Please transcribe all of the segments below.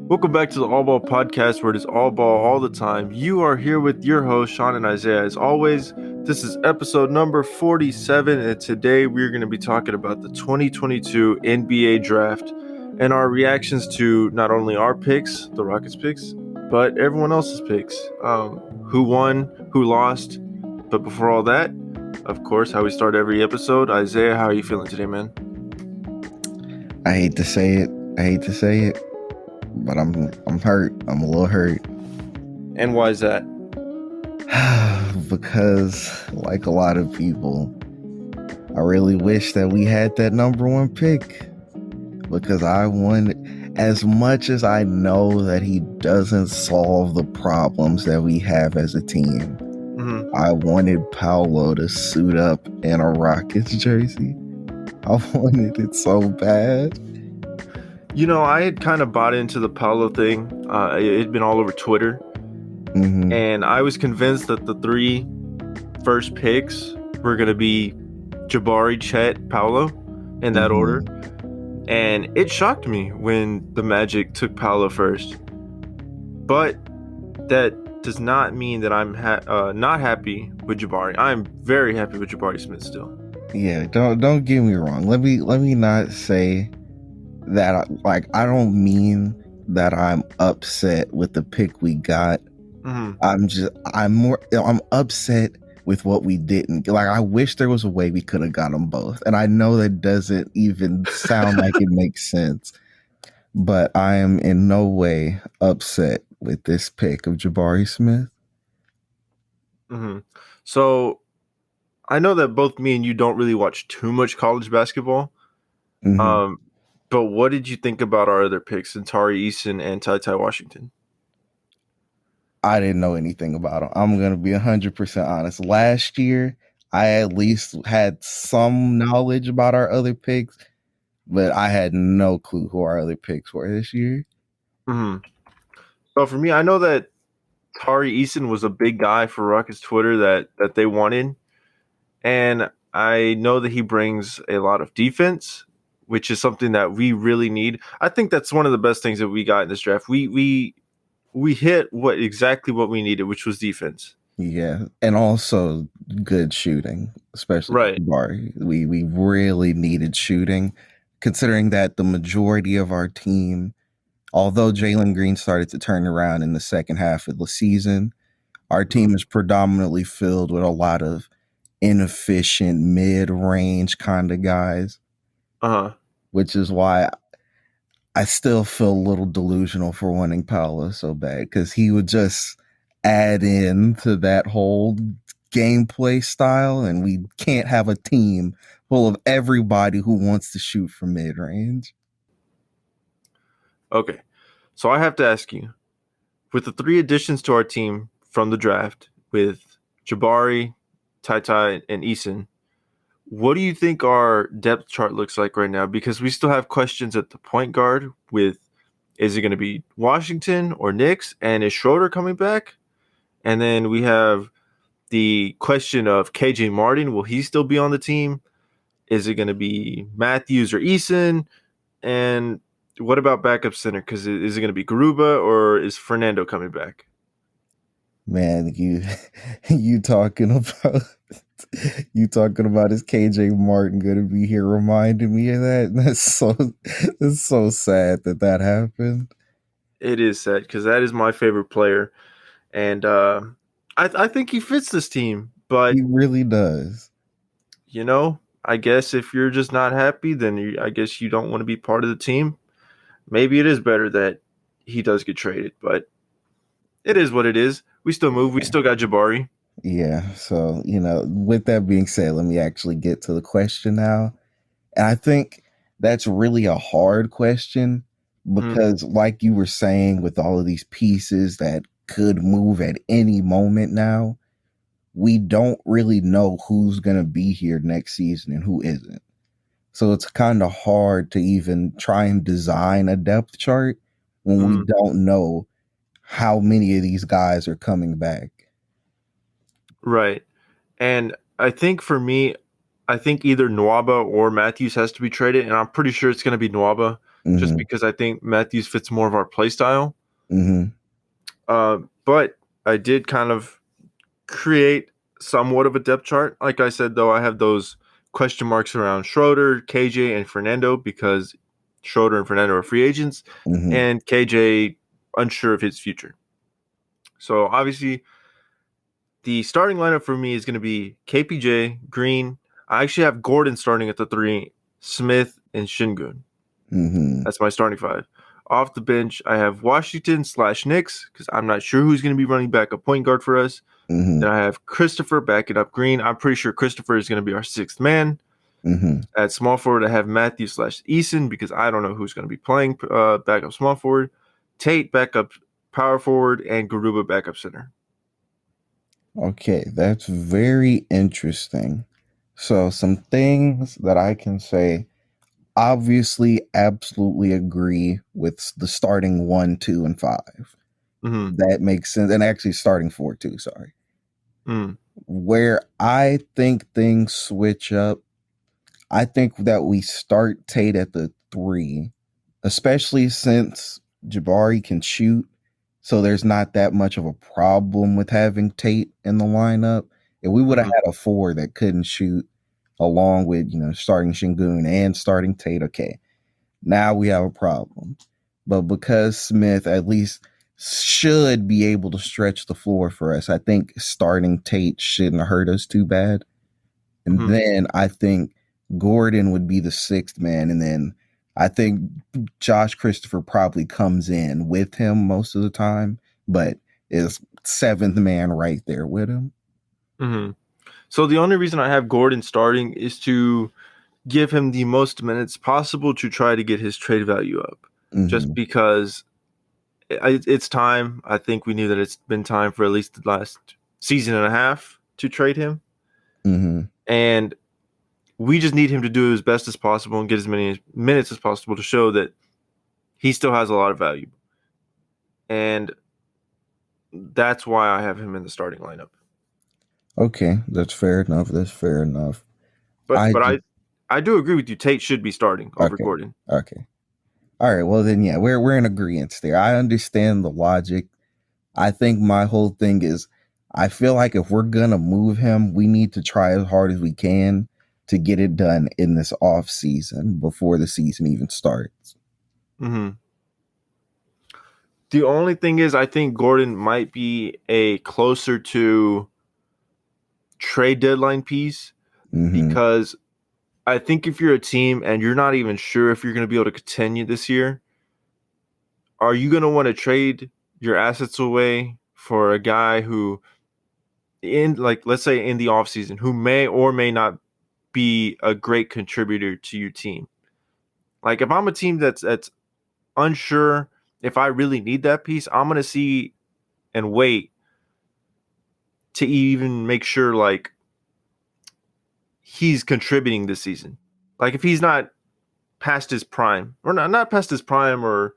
Welcome back to the All Ball Podcast, where it is all ball all the time. You are here with your host, Sean and Isaiah. As always, this is episode number 47, and today we're going to be talking about the 2022 NBA Draft and our reactions to not only our picks, the Rockets picks, but everyone else's picks. Who won, who lost. But before all that, of course, how we start every episode. Isaiah, how are you feeling today, man? I hate to say it, but I'm hurt. I'm a little hurt. And why is that? Because, like a lot of people, I really wish that we had that number one pick. Because I wanted, as much as I know that he doesn't solve the problems that we have as a team, I wanted Paolo to suit up in a Rockets jersey. I wanted it so bad. You know, I had kind of bought into the Paolo thing. It had been all over Twitter. And I was convinced that the three first picks were going to be Jabari, Chet, Paolo in that order. And it shocked me when the Magic took Paolo first. But that does not mean that I'm not happy with Jabari. I'm very happy with Jabari Smith still. Yeah, don't get me wrong. Let me not say that I don't mean that I'm upset with the pick we got. I'm upset with what we didn't. Like, I wish there was a way we could have got them both. And I know that doesn't even sound like it makes sense. But I am in no way upset with this pick of Jabari Smith. So I know that both me and you don't really watch too much college basketball. But what did you think about our other picks, Tari Eason and Ty Washington? I didn't know anything about them. I'm going to be 100% honest. Last year, I at least had some knowledge about our other picks, but I had no clue who our other picks were this year. So for me, I know that Tari Eason was a big guy for Rockets Twitter that they wanted. And I know that he brings a lot of defense, which is something that we really need. I think that's one of the best things that we got in this draft. We hit exactly what we needed, which was defense. Yeah, and also good shooting, especially Jabari. We really needed shooting, considering that the majority of our team, although Jalen Green started to turn around in the second half of the season, our team is predominantly filled with a lot of inefficient mid-range kind of guys. Which is why I still feel a little delusional for wanting Paolo so bad, because he would just add in to that whole gameplay style, and we can't have a team full of everybody who wants to shoot from mid-range. Okay, so I have to ask you, with the three additions to our team from the draft, with Jabari, Ty, and Eason, what do you think our depth chart looks like right now? Because we still have questions at the point guard with, is it going to be Washington or Knicks? And is Schroeder coming back? And then we have the question of KJ Martin. Will he still be on the team? Is it going to be Matthews or Eason? And what about backup center? Because is it going to be Garuba or is Fernando coming back? Man, you talking about is KJ Martin gonna be here reminding me of that? That's so sad that happened. It is sad because that is my favorite player, and I think he fits this team. But he really does. You know, I guess if you're just not happy, then I guess you don't want to be part of the team. Maybe it is better that he does get traded, but it is what it is. We still move. We still got Jabari. Yeah. So, with that being said, let me actually get to the question now. And I think that's really a hard question because, like you were saying, with all of these pieces that could move at any moment now, we don't really know who's going to be here next season and who isn't. So it's kind of hard to even try and design a depth chart when we don't know how many of these guys are coming back. Right. And I think for me, I think either Nwaba or Matthews has to be traded, and I'm pretty sure it's going to be Nwaba just because I think Matthews fits more of our play style. Mm-hmm. But I did kind of create somewhat of a depth chart. Like I said, though, I have those question marks around Schroeder, KJ, and Fernando because Schroeder and Fernando are free agents, and KJ unsure of his future. So obviously, the starting lineup for me is going to be KPJ, Green. I actually have Gordon starting at the 3, Smith, and Şengün. That's my starting 5. Off the bench, I have Washington/Knicks because I'm not sure who's going to be running back a point guard for us. Then I have Christopher backing up Green. I'm pretty sure Christopher is going to be our 6th man. At small forward, I have Matthews/Eason because I don't know who's going to be playing backup small forward. Tate backup power forward, and Garuba backup center. Okay, that's very interesting. So some things that I can say, obviously, absolutely agree with the starting 1, 2, and 5. That makes sense. And actually starting 4, too, sorry. Where I think things switch up, I think that we start Tate at the 3, especially since Jabari can shoot. So there's not that much of a problem with having Tate in the lineup. If we would have had a 4 that couldn't shoot, along with, starting Şengün and starting Tate, okay, now we have a problem. But because Smith at least should be able to stretch the floor for us, I think starting Tate shouldn't hurt us too bad. And then I think Gordon would be the 6th man, and then I think Josh Christopher probably comes in with him most of the time, but is 7th man right there with him. So the only reason I have Gordon starting is to give him the most minutes possible to try to get his trade value up. Just because it's time. I think we knew that it's been time for at least the last season and a half to trade him. And we just need him to do his best as possible and get as many minutes as possible to show that he still has a lot of value. And that's why I have him in the starting lineup. Okay, that's fair enough. But I do agree with you. Tate should be starting over Gordon. Okay. All right. Well, then, yeah, we're in agreement there. I understand the logic. I think my whole thing is I feel like if we're going to move him, we need to try as hard as we can to get it done in this off season before the season even starts. The only thing is I think Gordon might be a closer to trade deadline piece because I think if you're a team and you're not even sure if you're going to be able to continue this year, are you going to want to trade your assets away for a guy who let's say in the offseason, who may or may not be a great contributor to your team? Like if I'm a team that's unsure if I really need that piece, I'm going to see and wait to even make sure like he's contributing this season. Like if he's not past his prime, or not past his prime, or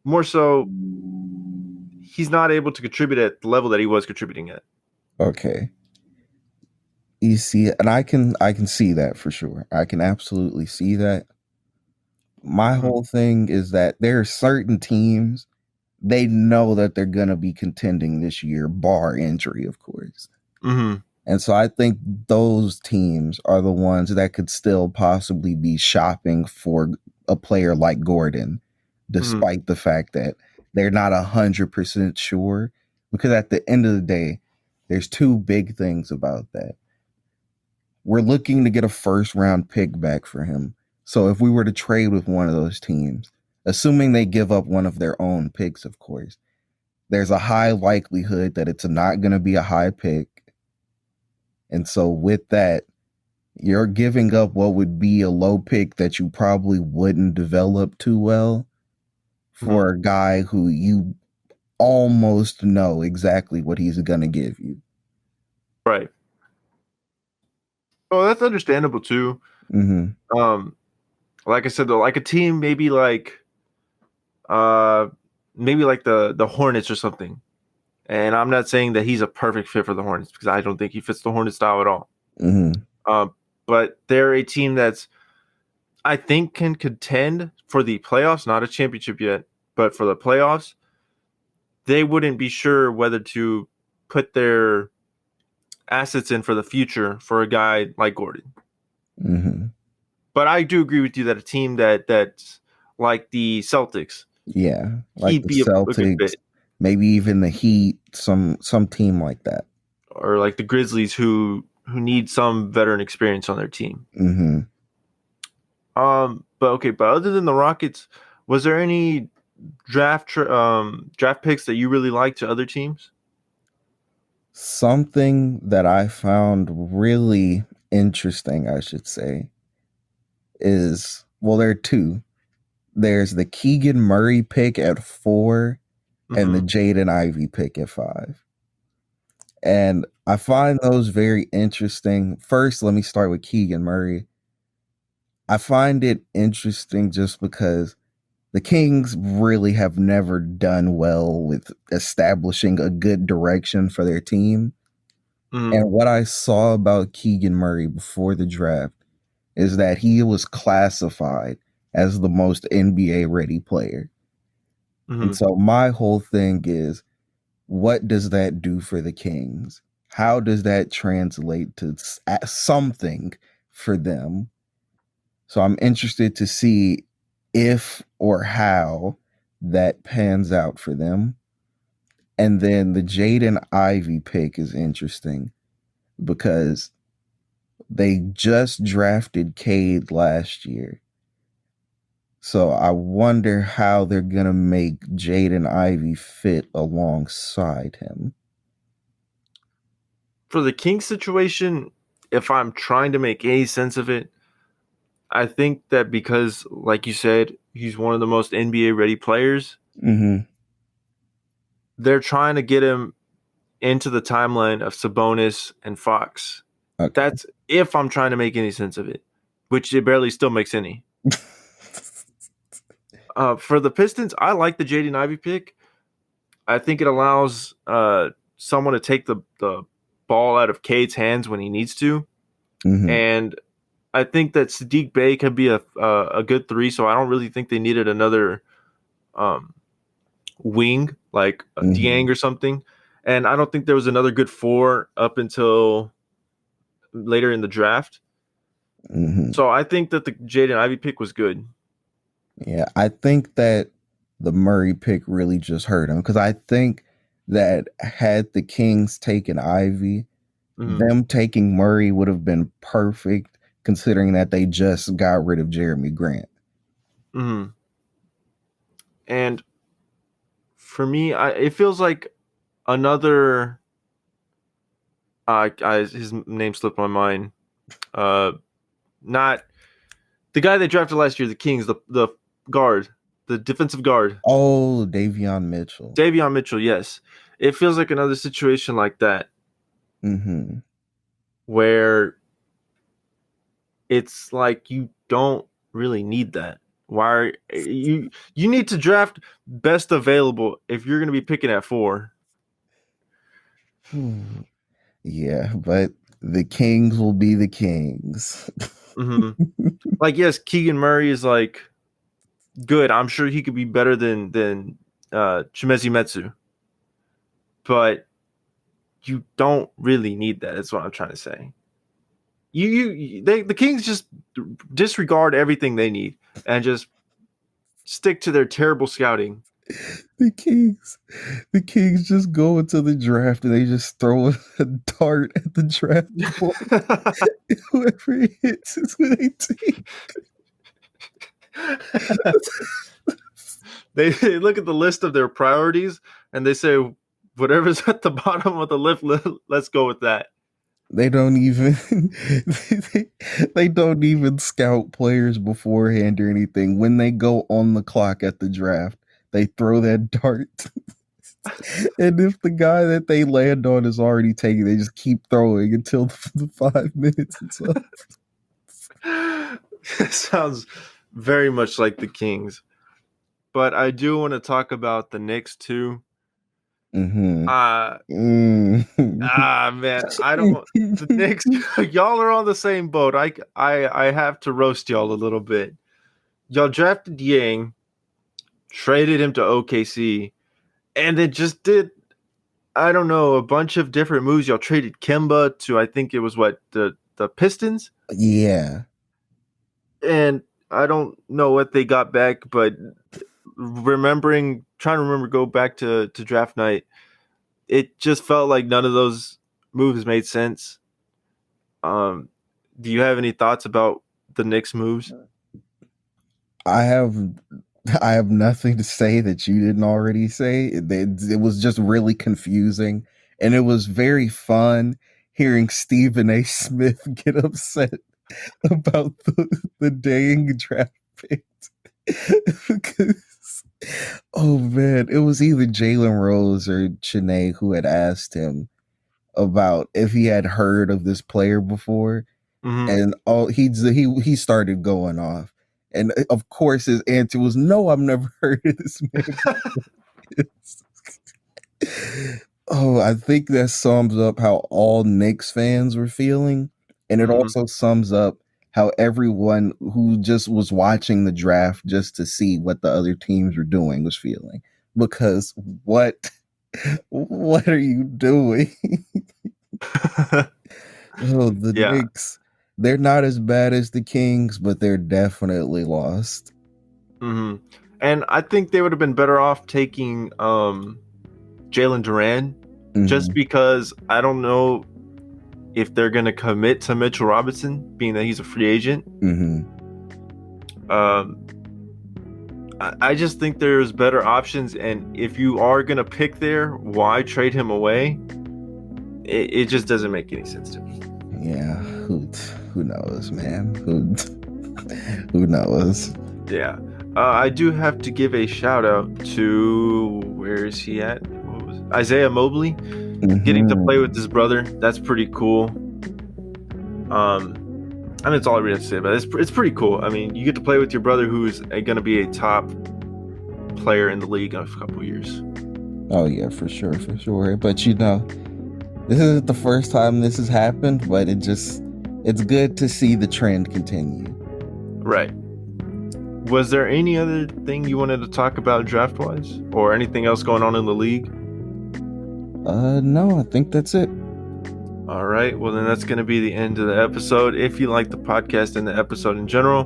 more so he's not able to contribute at the level that he was contributing at. Okay. You see, and I can see that for sure. I can absolutely see that. My whole thing is that there are certain teams, they know that they're going to be contending this year, bar injury, of course. And so I think those teams are the ones that could still possibly be shopping for a player like Gordon, despite the fact that they're not 100% sure. Because at the end of the day, there's 2 big things about that. We're looking to get a 1st round pick back for him. So if we were to trade with one of those teams, assuming they give up one of their own picks, of course, there's a high likelihood that it's not going to be a high pick. And so with that, you're giving up what would be a low pick that you probably wouldn't develop too well for a guy who you almost know exactly what he's going to give you. Right. Oh, that's understandable too. Like I said, though, like a team maybe like the Hornets or something. And I'm not saying that he's a perfect fit for the Hornets because I don't think he fits the Hornets style at all. But they're a team that's, I think, can contend for the playoffs, not a championship yet, but for the playoffs, they wouldn't be sure whether to put their assets in for the future for a guy like Gordon. Mm-hmm. But I do agree with you that a team that's like the Celtics, like he'd the be a good Celtics, fit. maybe even the Heat, some team like that, or like the Grizzlies who need some veteran experience on their team. Mm-hmm. But other than the Rockets, was there any draft picks that you really liked to other teams? Something that I found really interesting, I should say, is, well, there are two. There's the Keegan Murray pick at 4 and the Jaden Ivey pick at 5. And I find those very interesting. First, let me start with Keegan Murray. I find it interesting just because the Kings really have never done well with establishing a good direction for their team. And what I saw about Keegan Murray before the draft is that he was classified as the most NBA ready player. And so my whole thing is, what does that do for the Kings? How does that translate to something for them? So I'm interested to see if or how that pans out for them. And then the Jaden Ivey pick is interesting because they just drafted Cade last year. So I wonder how they're going to make Jaden Ivey fit alongside him. For the Kings situation, if I'm trying to make any sense of it, I think that because, like you said, he's one of the most NBA ready players, they're trying to get him into the timeline of Sabonis and Fox. Okay. That's if I'm trying to make any sense of it, which it barely still makes any. For the Pistons, I like the Jaden Ivey pick. I think it allows someone to take the ball out of Cade's hands when he needs to. And I think that Saddiq Bey could be a good 3, so I don't really think they needed another wing like Dieng or something. And I don't think there was another good 4 up until later in the draft. So I think that the Jaden Ivey pick was good. Yeah, I think that the Murray pick really just hurt him because I think that had the Kings taken Ivey, them taking Murray would have been perfect considering that they just got rid of Jeremy Grant. And for me, it feels like another his name slipped my mind. Not the guy they drafted last year, the Kings, the guard, the defensive guard. Oh, Davion Mitchell. Davion Mitchell, yes. It feels like another situation like that. Where it's like you don't really need that. Why you need to draft best available if you're going to be picking at 4. Yeah, but the Kings will be the Kings. Like, yes, Keegan Murray is like good. I'm sure he could be better than Chimezie Metu. But you don't really need that. That's what I'm trying to say. The Kings just disregard everything they need and just stick to their terrible scouting. The Kings just go into the draft and they just throw a dart at the draft board. Whoever hits is who they take. They look at the list of their priorities and they say, whatever's at the bottom of the list, let's go with that. They don't even they don't even scout players beforehand or anything. When they go on the clock at the draft, they throw that dart. And if the guy that they land on is already taken, they just keep throwing until the 5 minutes is up. It sounds very much like the Kings. But I do want to talk about the Knicks too. Man, I don't. The Knicks, y'all are on the same boat. I have to roast y'all a little bit. y'all drafted Yang, traded him to OKC, and then just did, I don't know, a bunch of different moves. Y'all traded Kemba to, I think it was the Pistons? Yeah. And I don't know what they got back, but trying to remember, go back to draft night, it just felt like none of those moves made sense. Do you have any thoughts about the Knicks moves? I have nothing to say that you didn't already say. It was just really confusing, and it was very fun hearing Stephen A. Smith get upset about the dang draft picks. Because, oh man, it was either Jalen Rose or Chiney who had asked him about if he had heard of this player before, and he started going off. And of course, his answer was, "No, I've never heard of this man." Oh, I think that sums up how all Knicks fans were feeling. And it also sums up how everyone who just was watching the draft just to see what the other teams were doing was feeling. Because what are you doing? The Knicks, they're not as bad as the Kings, but they're definitely lost. And I think they would have been better off taking Jalen Duran, just because I don't know if they're going to commit to Mitchell Robinson, being that he's a free agent. I just think there's better options, and if you are going to pick there, why trade him away? It just doesn't make any sense to me. Yeah, who knows, man? Who knows? Yeah. I do have to give a shout out to, where is he at? Isaiah Mobley, getting to play with his brother. That's pretty cool. I mean, that's all I really have to say about it. It's pretty cool. I mean, you get to play with your brother who's going to be a top player in the league in a couple of years. Oh yeah, for sure. But this isn't the first time this has happened, but it's good to see the trend continue. Right. Was there any other thing you wanted to talk about draft-wise, or anything else going on in the league? No, I think that's it. All right. Well, then that's going to be the end of the episode. If you like the podcast and the episode in general,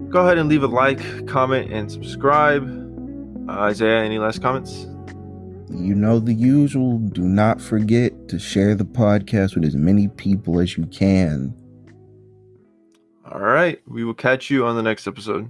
go ahead and leave a like, comment, and subscribe. Isaiah, any last comments? You know the usual. Do not forget to share the podcast with as many people as you can. All right. We will catch you on the next episode.